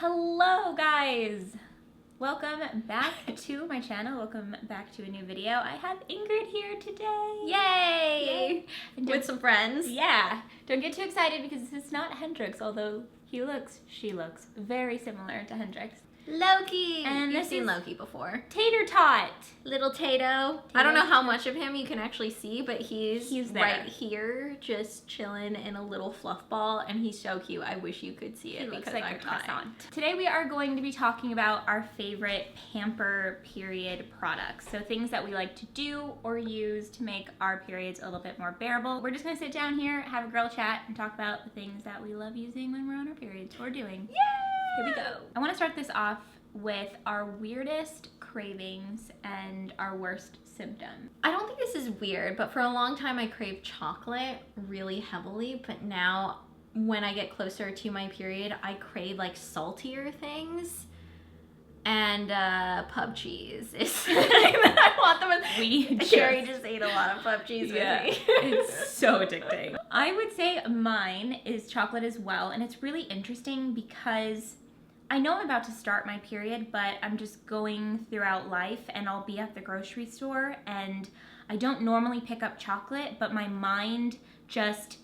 Hello guys! Welcome back to my channel. Welcome back to a new video. I have Ingrid here today. Yay! With some friends. Yeah. Don't get too excited because this is not Hendrix, although she looks very similar to Hendrix. Loki! And You've seen Loki before. Tater Tot! Little Tato. I don't know how much of him you can actually see, but he's there. right here, just chilling in a little fluff ball, and he's so cute. I wish you could see it. He looks because like I'm a croissant. Today we are going to be talking about our favorite pamper period products. So things that we like to do or use to make our periods a little bit more bearable. We're just gonna sit down here, have a girl chat, and talk about the things that we love using when we're on our periods or doing. Yay! Here we go. I want to start this off with our weirdest cravings and our worst symptom. I don't think this is weird, but for a long time I craved chocolate really heavily, but now when I get closer to my period, I crave like saltier things. And pub cheese is the thing that I want them with. Carrie just ate a lot of pub cheese with me. It's so addicting. I would say mine is chocolate as well, and it's really interesting because I know I'm about to start my period, but I'm just going throughout life and I'll be at the grocery store and I don't normally pick up chocolate, but my mind just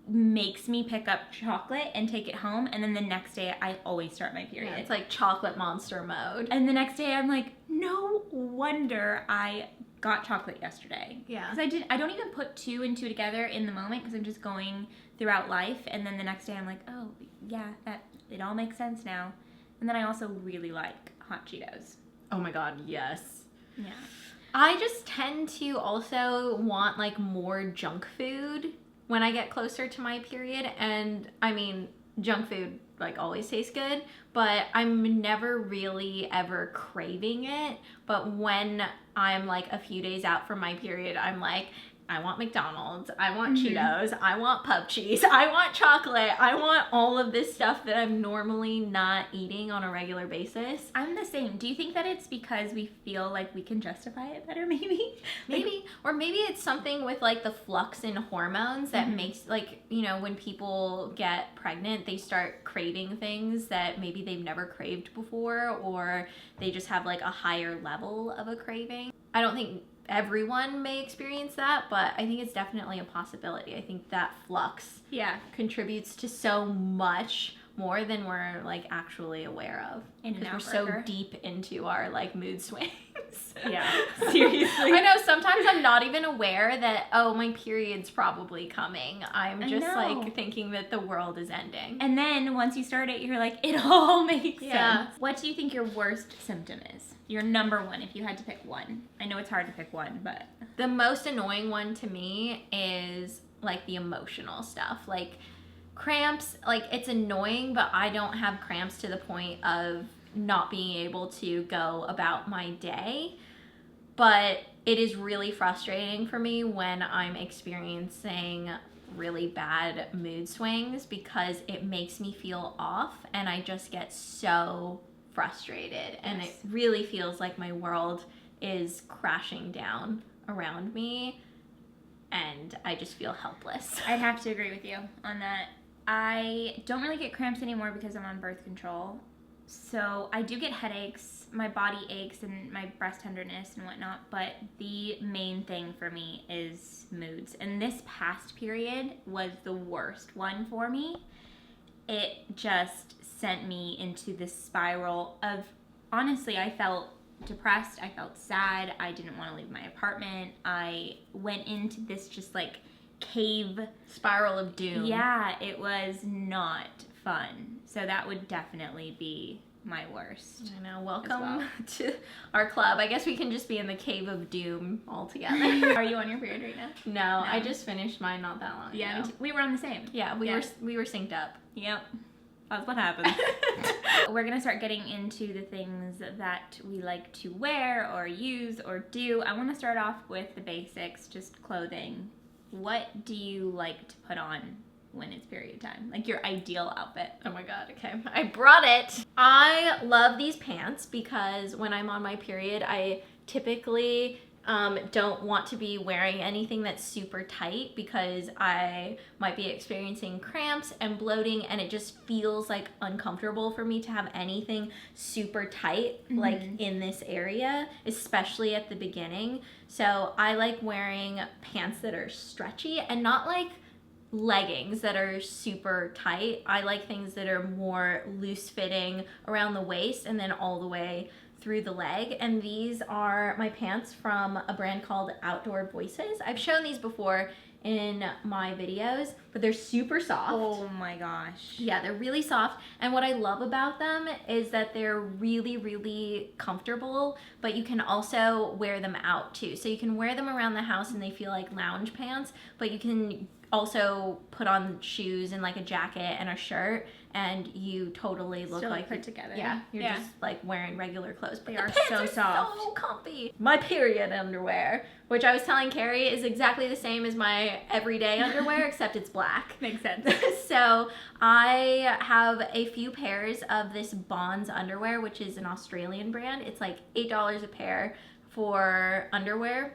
makes me pick up chocolate and take it home, and then the next day I always start my period. Yeah, it's like chocolate monster mode. And the next day I'm like, no wonder I got chocolate yesterday. Yeah. Because I don't even put two and two together in the moment because I'm just going throughout life, and then the next day I'm like, oh yeah, it all makes sense now. And then I also really like hot Cheetos. Oh my god, yes. Yeah. I just tend to also want like more junk food when I get closer to my period, and I mean, junk food like always tastes good, but I'm never really ever craving it. But when I'm like a few days out from my period, I'm like, I want McDonald's, I want Cheetos, I want pub cheese, I want chocolate, I want all of this stuff that I'm normally not eating on a regular basis. I'm the same. Do you think that it's because we feel like we can justify it better, maybe? Maybe. Or maybe it's something with like the flux in hormones that makes, like, you know, when people get pregnant, they start craving things that maybe they've never craved before, or they just have like a higher level of a craving. I don't think everyone may experience that, but I think it's definitely a possibility. I think that flux contributes to so much more than we're like actually aware of, because we're so deep into our like mood swings. Yeah, seriously. I know sometimes I'm not even aware that, oh, my period's probably coming. I'm just like thinking that the world is ending. And then once you start it, you're like, it all makes sense. What do you think your worst symptom is? Your number one, if you had to pick one. I know it's hard to pick one, but the most annoying one to me is like the emotional stuff. Like cramps, like it's annoying, but I don't have cramps to the point of not being able to go about my day. But it is really frustrating for me when I'm experiencing really bad mood swings, because it makes me feel off and I just get so frustrated. And it really feels like my world is crashing down around me and I just feel helpless. I'd have to agree with you on that. I don't really get cramps anymore because I'm on birth control. So I do get headaches, my body aches, and my breast tenderness and whatnot, but the main thing for me is moods. And this past period was the worst one for me. It just sent me into this spiral of, honestly, I felt depressed, I felt sad, I didn't want to leave my apartment. I went into this just like cave spiral of doom. Yeah, it was not fun. So that would definitely be my worst. I know. Welcome to our club. I guess we can just be in the cave of doom all together. Are you on your period right now? No, I just finished mine not that long ago. We were on the same. Yeah, we were synced up. Yep. That's what happens. We're gonna start getting into the things that we like to wear or use or do. I want to start off with the basics, just clothing. What do you like to put on when it's period time? Like your ideal outfit. Oh my god, okay. I brought it. I love these pants because when I'm on my period, I typically don't want to be wearing anything that's super tight because I might be experiencing cramps and bloating, and it just feels like uncomfortable for me to have anything super tight like in this area, especially at the beginning. So I like wearing pants that are stretchy and not like leggings that are super tight. I like things that are more loose fitting around the waist and then all the way through the leg. And these are my pants from a brand called Outdoor Voices. I've shown these before in my videos, but they're super soft. Oh my gosh. Yeah, they're really soft. And what I love about them is that they're really, really comfortable, but you can also wear them out too. So you can wear them around the house and they feel like lounge pants, but you can also put on shoes and like a jacket and a shirt, and you totally look Still like put together. Yeah, you're just like wearing regular clothes. But They the are pants so are soft. so comfy. My period underwear, which I was telling Carrie is exactly the same as my everyday underwear, except it's black. Makes sense. So I have a few pairs of this Bonds underwear, which is an Australian brand. It's like $8 a pair for underwear.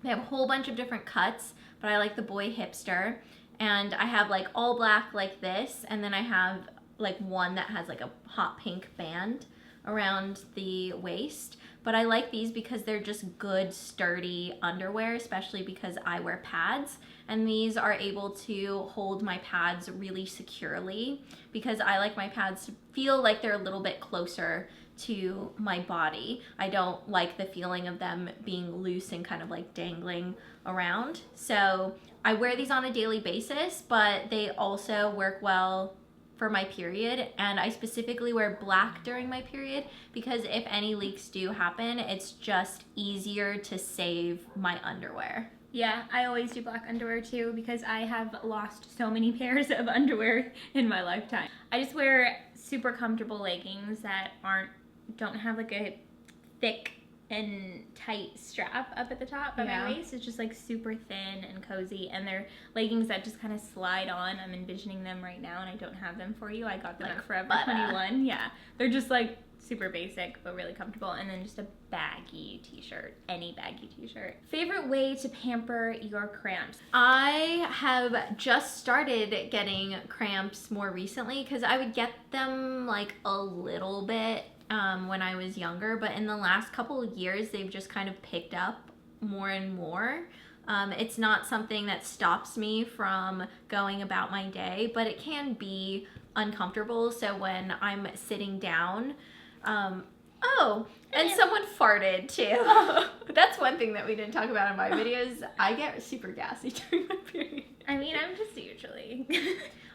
They have a whole bunch of different cuts, but I like the boy hipster. And I have like all black like this, and then I have like one that has like a hot pink band around the waist. But I like these because they're just good, sturdy underwear, especially because I wear pads. And these are able to hold my pads really securely because I like my pads to feel like they're a little bit closer to my body. I don't like the feeling of them being loose and kind of like dangling around. So I wear these on a daily basis, but they also work well for my period, and I specifically wear black during my period because if any leaks do happen, it's just easier to save my underwear. Yeah, I always do black underwear too because I have lost so many pairs of underwear in my lifetime. I just wear super comfortable leggings that don't have like a thick and tight strap up at the top of my waist. It's just like super thin and cozy, and they're leggings that just kind of slide on. I'm envisioning them right now, and I don't have them for you. I got them at Forever 21. Yeah, they're just like super basic but really comfortable, and then just a baggy t-shirt, any baggy t-shirt. Favorite way to pamper your cramps? I have just started getting cramps more recently because I would get them like a little bit when I was younger, but in the last couple of years they've just kind of picked up more and more. It's not something that stops me from going about my day, but it can be uncomfortable. So when I'm sitting down, and someone farted too. That's one thing that we didn't talk about in my videos. I get super gassy during my period. I mean, I'm just usually.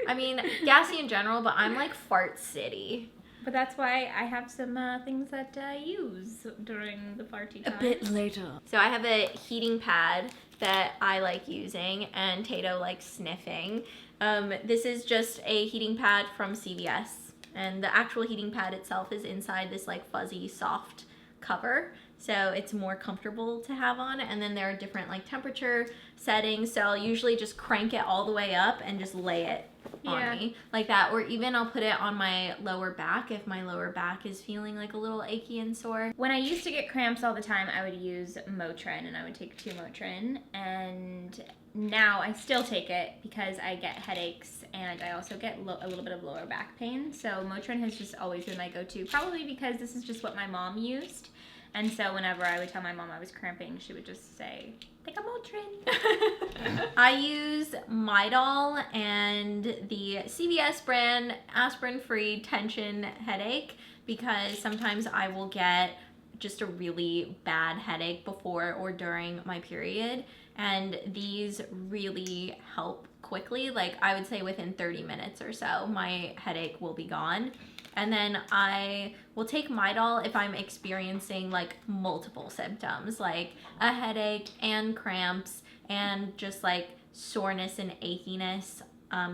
I mean, gassy in general, but I'm like fart city. But that's why I have some things that I use during the party time. A bit later. So I have a heating pad that I like using and Tato likes sniffing. This is just a heating pad from CVS. And the actual heating pad itself is inside this like fuzzy soft cover. So it's more comfortable to have on. And then there are different like temperature settings. So I'll usually just crank it all the way up and just lay it on me like that. Or even I'll put it on my lower back if my lower back is feeling like a little achy and sore. When I used to get cramps all the time, I would use Motrin, and I would take 2 Motrin. And now I still take it because I get headaches and I also get a little bit of lower back pain. So Motrin has just always been my go-to, probably because this is just what my mom used. And so whenever I would tell my mom I was cramping, she would just say, take a Motrin. I use Midol and the CVS brand aspirin-free tension headache because sometimes I will get just a really bad headache before or during my period. And these really help quickly. Like I would say within 30 minutes or so, my headache will be gone. And then I will take Midol if I'm experiencing like multiple symptoms, like a headache and cramps and just like soreness and achiness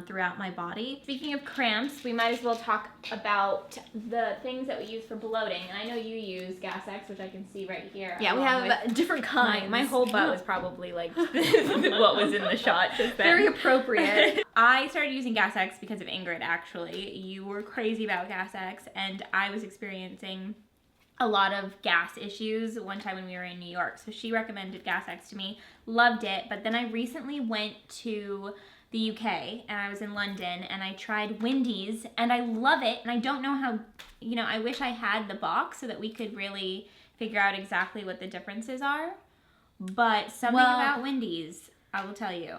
throughout my body. Speaking of cramps, we might as well talk about the things that we use for bloating. And I know you use Gas X, which I can see right here. Yeah, we have different kinds. My whole butt was probably like what was in the shot just then. Very appropriate. I started using Gas X because of Ingrid, actually. You were crazy about Gas X, and I was experiencing a lot of gas issues one time when we were in New York. So she recommended Gas X to me. Loved it. But then I recently went to the UK and I was in London and I tried Wendy's and I love it. And I don't know how, I wish I had the box so that we could really figure out exactly what the differences are. But something about Wendy's, I will tell you,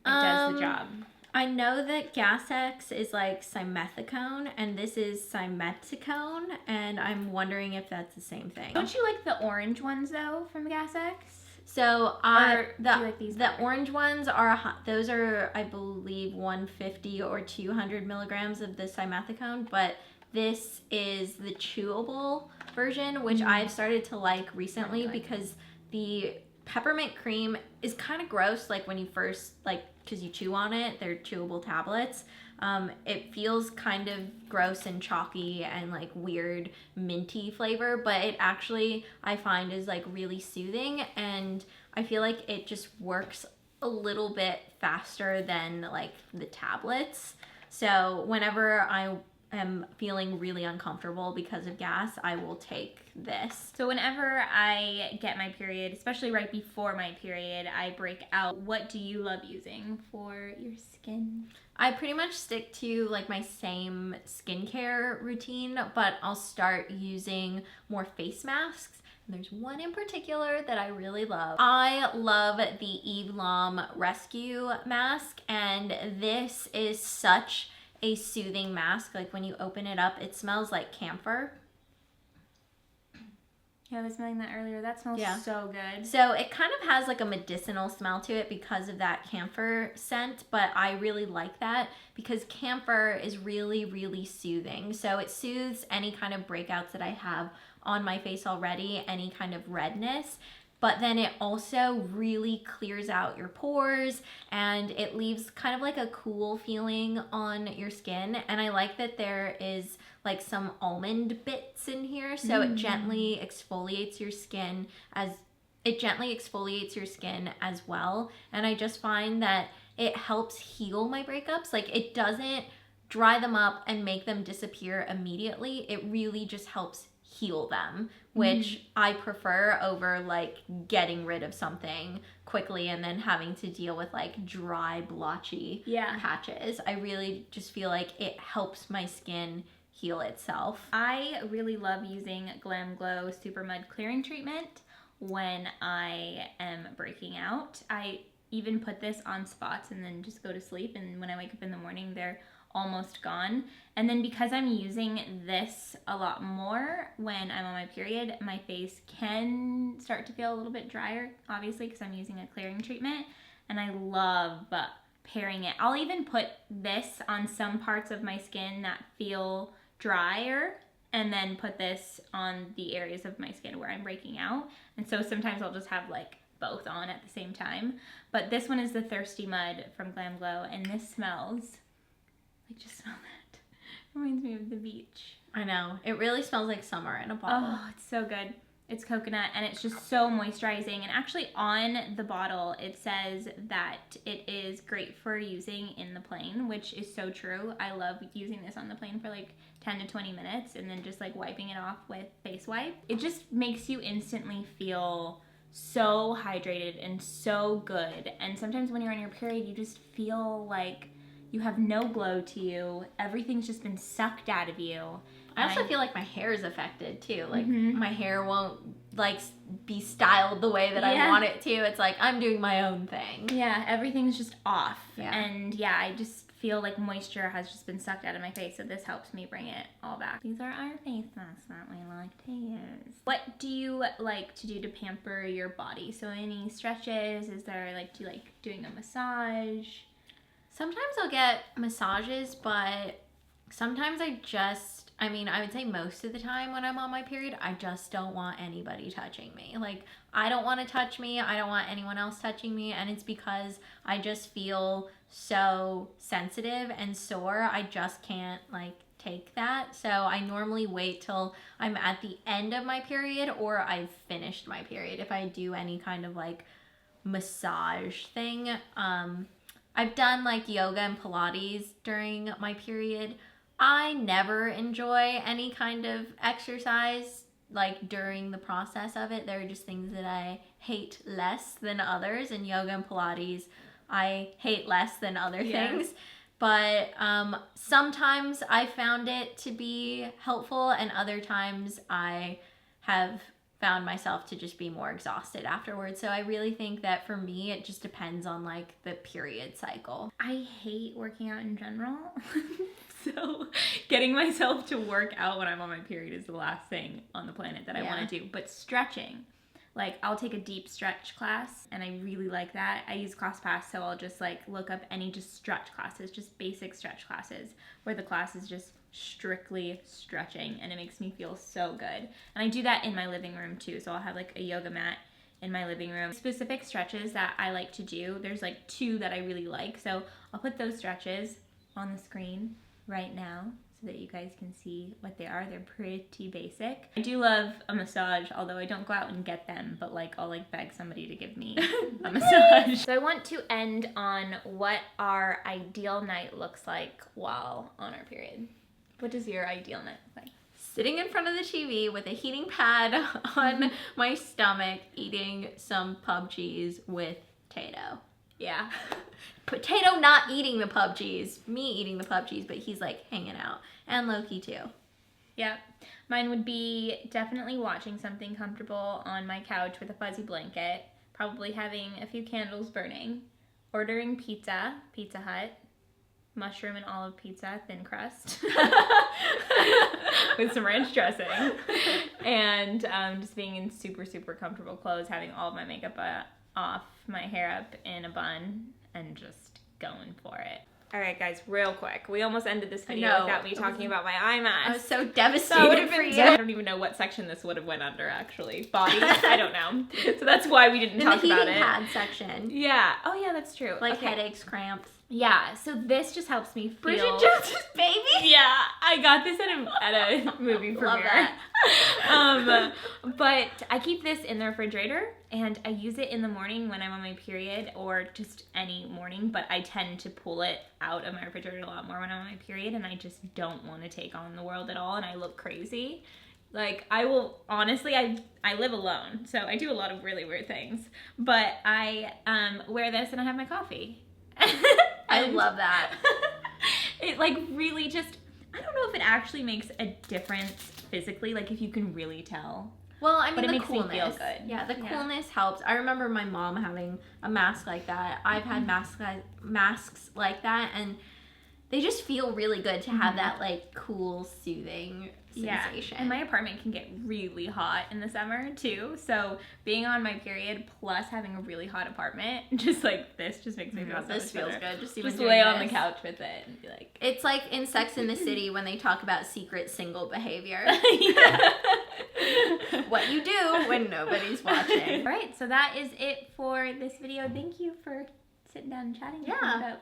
it does the job. I know that Gas X is like simethicone, and this is simethicone, and I'm wondering if that's the same thing. Don't you like the orange ones though from Gas X? So do you like these the better? orange ones those are I believe 150 or 200 milligrams of the simethicone, but this is the chewable version, which I've started to like recently because the peppermint cream is kind of gross, like when you first because you chew on it. They're chewable tablets. It feels kind of gross and chalky and like weird minty flavor, but it actually I find is like really soothing, and I feel like it just works a little bit faster than like the tablets. So whenever I am feeling really uncomfortable because of gas, I will take this. So whenever I get my period, especially right before my period, I break out. What do you love using for your skin? I pretty much stick to like my same skincare routine, but I'll start using more face masks. There's one in particular that I really love. I love the Eve Lom Rescue Mask, and this is such a soothing mask. Like when you open it up, it smells like camphor. Yeah, I was smelling that earlier. That smells so good. So it kind of has like a medicinal smell to it because of that camphor scent, but I really like that because camphor is really, really soothing. So it soothes any kind of breakouts that I have on my face already, any kind of redness. But then it also really clears out your pores and it leaves kind of like a cool feeling on your skin. And I like that there is like some almond bits in here, so it gently exfoliates your skin as well. And I just find that it helps heal my breakups. Like it doesn't dry them up and make them disappear immediately. It really just helps heal them, which I prefer over like getting rid of something quickly and then having to deal with like dry, blotchy patches. I really just feel like it helps my skin heal itself. I really love using Glam Glow Super Mud Clearing Treatment when I am breaking out. I even put this on spots and then just go to sleep, and when I wake up in the morning they're almost gone. And then because I'm using this a lot more when I'm on my period, my face can start to feel a little bit drier, obviously because I'm using a clearing treatment, and I love pairing it. I'll even put this on some parts of my skin that feel drier and then put this on the areas of my skin where I'm breaking out. And so sometimes I'll just have like both on at the same time. But this one is the Thirsty Mud from Glam Glow, and this smells just smell that. Reminds me of the beach. I know. It really smells like summer in a bottle. Oh, it's so good. It's coconut and it's just so moisturizing. And actually on the bottle, it says that it is great for using in the plane, which is so true. I love using this on the plane for like 10 to 20 minutes and then just like wiping it off with face wipe. It just makes you instantly feel so hydrated and so good. And sometimes when you're on your period, you just feel like you have no glow to you. Everything's just been sucked out of you. I also feel like my hair is affected too. Like my hair won't like be styled the way that I want it to. It's like I'm doing my own thing. Yeah, everything's just off. Yeah. And yeah, I just feel like moisture has just been sucked out of my face, so this helps me bring it all back. These are our face masks that we like to use. What do you like to do to pamper your body? So any stretches? Is there like, do you like doing a massage? Sometimes I'll get massages, but sometimes I would say most of the time when I'm on my period, I just don't want anybody touching me. Like, I don't want to touch me. I don't want anyone else touching me. And it's because I just feel so sensitive and sore. I just can't, like, take that. So I normally wait till I'm at the end of my period or I've finished my period if I do any kind of, like, massage thing. I've done, like, yoga and Pilates during my period. I never enjoy any kind of exercise like during the process of it, there are just things that I hate less than others, and yoga and Pilates I hate less than other things. But sometimes I found it to be helpful, and other times I have found myself to just be more exhausted afterwards. So I really think that for me, it just depends on like the period cycle. I hate working out in general. So getting myself to work out when I'm on my period is the last thing on the planet that I want to do. But stretching, like I'll take a deep stretch class and I really like that. I use ClassPass, so I'll just like look up any just stretch classes, just basic stretch classes where the class is just strictly stretching, and it makes me feel so good. And I do that in my living room too. So I'll have like a yoga mat in my living room. Specific stretches that I like to do, there's like 2 that I really like. So I'll put those stretches on the screen right now so that you guys can see what they are. They're pretty basic. I do love a massage, although I don't go out and get them, but like I'll like beg somebody to give me a massage. So I want to end on what our ideal night looks like while on our period. What does your ideal night look like? Sitting in front of the TV with a heating pad on my stomach, eating some pub cheese with Tato. Yeah. Potato not eating the pub cheese, me eating the pub cheese, but he's like hanging out. And Loki too. Yep. Mine would be definitely watching something comfortable on my couch with a fuzzy blanket, probably having a few candles burning, ordering pizza, Pizza Hut, mushroom and olive pizza, thin crust, with some ranch dressing, and just being in super, super comfortable clothes, having all of my makeup off, my hair up in a bun, and just going for it. All right, guys, real quick. We almost ended this video without me talking about my eye mask. I was so devastated for you. I don't even know what section this would have went under, actually. Body? I don't know. So that's why we didn't talk about it. The heating pad section. Yeah. Oh, yeah, that's true. Like headaches, cramps. Yeah, so this just helps me feel... Bridget Jones's baby? Yeah, I got this at a movie premiere. Love that. But I keep this in the refrigerator, and I use it in the morning when I'm on my period, or just any morning, but I tend to pull it out of my refrigerator a lot more when I'm on my period, and I just don't want to take on the world at all, and I look crazy. Like, I will, honestly, I live alone, so I do a lot of really weird things, but I wear this and I have my coffee. I love that. It like really just, I don't know if it actually makes a difference physically, like if you can really tell. Well, I mean, but it the makes coolness. me feel good. Yeah, the coolness helps. I remember my mom having a mask like that. I've had masks like that, and they just feel really good to have that like cool, soothing sensation. And my apartment can get really hot in the summer too, so being on my period plus having a really hot apartment, just like this just makes me feel so this feels good. Just lay on the couch with it and be like, it's like in Sex and the City when they talk about secret single behavior. What you do when nobody's watching. All right, so that is it for this video. Thank you for sitting down and chatting with me about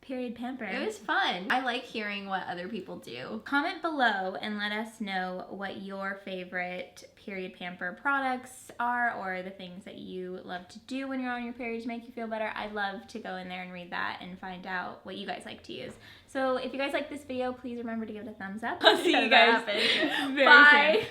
period pamper. It was fun. I like hearing what other people do. Comment below and let us know what your favorite period pamper products are, or the things that you love to do when you're on your period to make you feel better. I'd love to go in there and read that and find out what you guys like to use. So if you guys like this video, please remember to give it a thumbs up. I'll see you guys very soon. Bye.